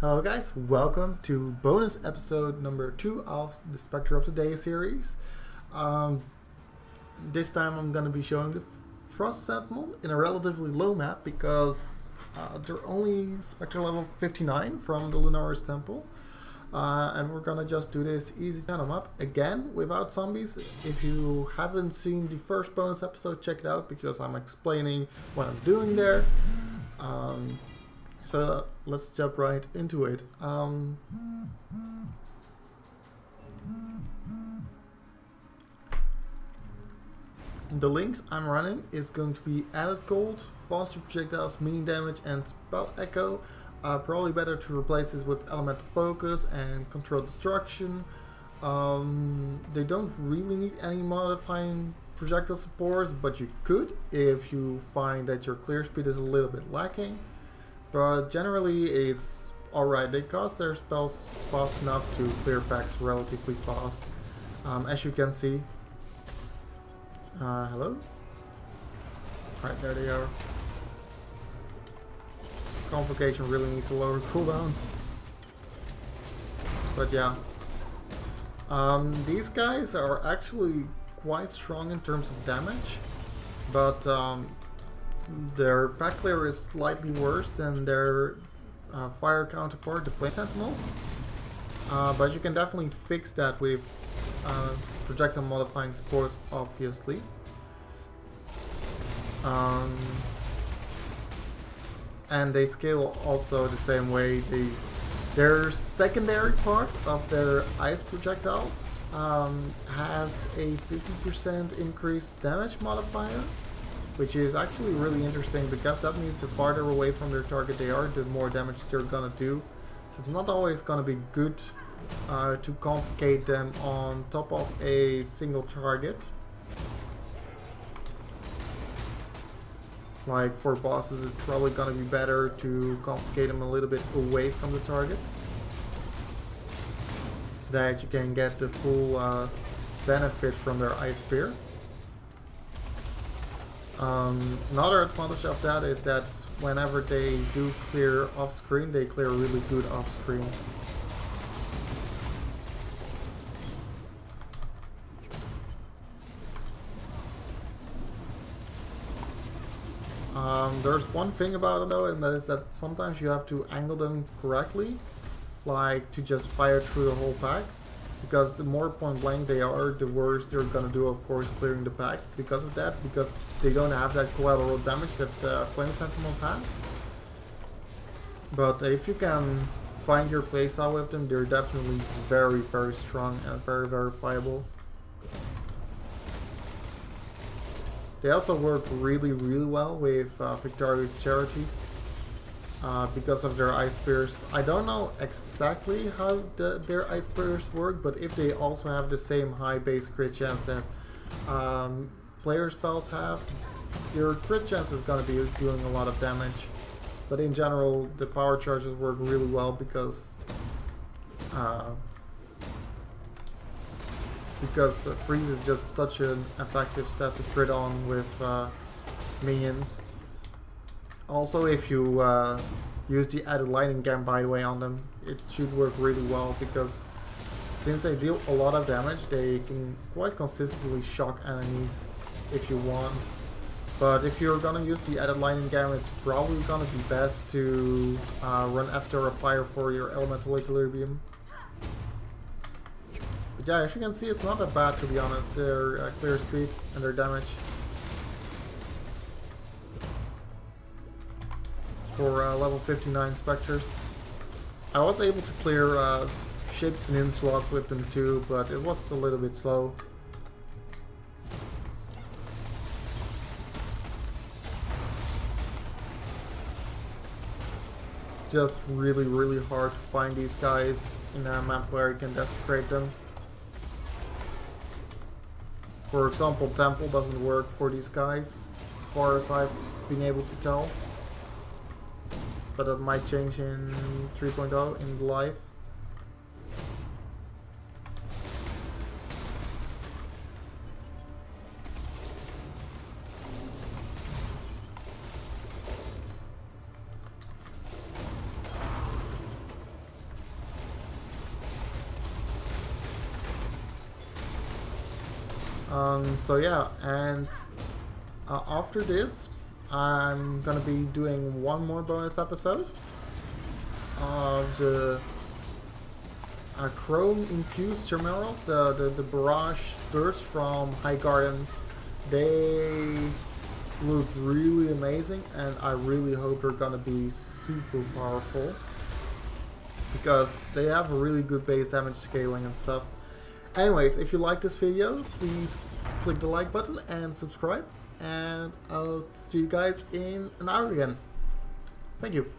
Hello guys, welcome to bonus episode number 2 of the Spectre of the Day series. This time I'm going to be showing the Frost Sentinels in a relatively low map because they're only Spectre level 59 from the Lunaris Temple. And we're going to just do this easy channel map again without zombies. If you haven't seen the first bonus episode, check it out because I'm explaining what I'm doing there. So let's jump right into it. The links I'm running is going to be added gold, faster projectiles, mean damage, and spell echo. Probably better to replace this with elemental focus and control destruction. They don't really need any modifying projectile support, but you could if you find that your clear speed is a little bit lacking. But generally it's alright. They cast their spells fast enough to clear packs relatively fast. As you can see. Hello? Alright, there they are. Convocation really needs a lower cooldown. But yeah. These guys are actually quite strong in terms of damage. But their pack clear is slightly worse than their fire counterpart, the Flame Sentinels. But you can definitely fix that with projectile modifying supports, obviously. And they scale also the same way. Their secondary part of their ice projectile has a 50% increased damage modifier, which is actually really interesting because that means the farther away from their target they are, the more damage they're gonna do. So it's not always gonna be good to convocate them on top of a single target. Like for bosses, it's probably gonna be better to convocate them a little bit away from the target, so that you can get the full benefit from their ice spear. Another advantage of that is that whenever they do clear off screen, they clear really good off screen. There's one thing about them though, and that is that sometimes you have to angle them correctly, like to just fire through the whole pack. Because the more point blank they are, the worse they're gonna do, of course, clearing the pack because of that, because they don't have that collateral damage that Flame Sentinels have. But if you can find your playstyle with them, they're definitely very, very strong and very verifiable. They also work really, really well with Victorious Charity. Because of their ice spears. I don't know exactly how their ice spears work, but if they also have the same high base crit chance that player spells have, their crit chance is going to be doing a lot of damage. But in general, the power charges work really well because freeze is just such an effective stat to crit on with minions. Also, if you use the added lightning gam, by the way, on them, it should work really well because since they deal a lot of damage, they can quite consistently shock enemies if you want. But if you're gonna use the added lightning gam, it's probably gonna be best to run after a fire for your elemental equilibrium. But yeah, as you can see, it's not that bad, to be honest, their clear speed and their damage. For level 59 Spectres. I was able to clear ship peninsulas with them too, but it was a little bit slow. It's just really, really hard to find these guys in a map where you can desecrate them. For example, Temple doesn't work for these guys, as far as I've been able to tell. But that might change in 3.0 in live. So yeah, and after this, I'm gonna be doing one more bonus episode of the chrome infused terminals, the barrage bursts from High Gardens. They look really amazing, and I really hope they're gonna be super powerful because they have a really good base damage scaling and stuff. Anyways, if you like this video, please click the like button and subscribe, and I'll see you guys in an hour again. Thank you.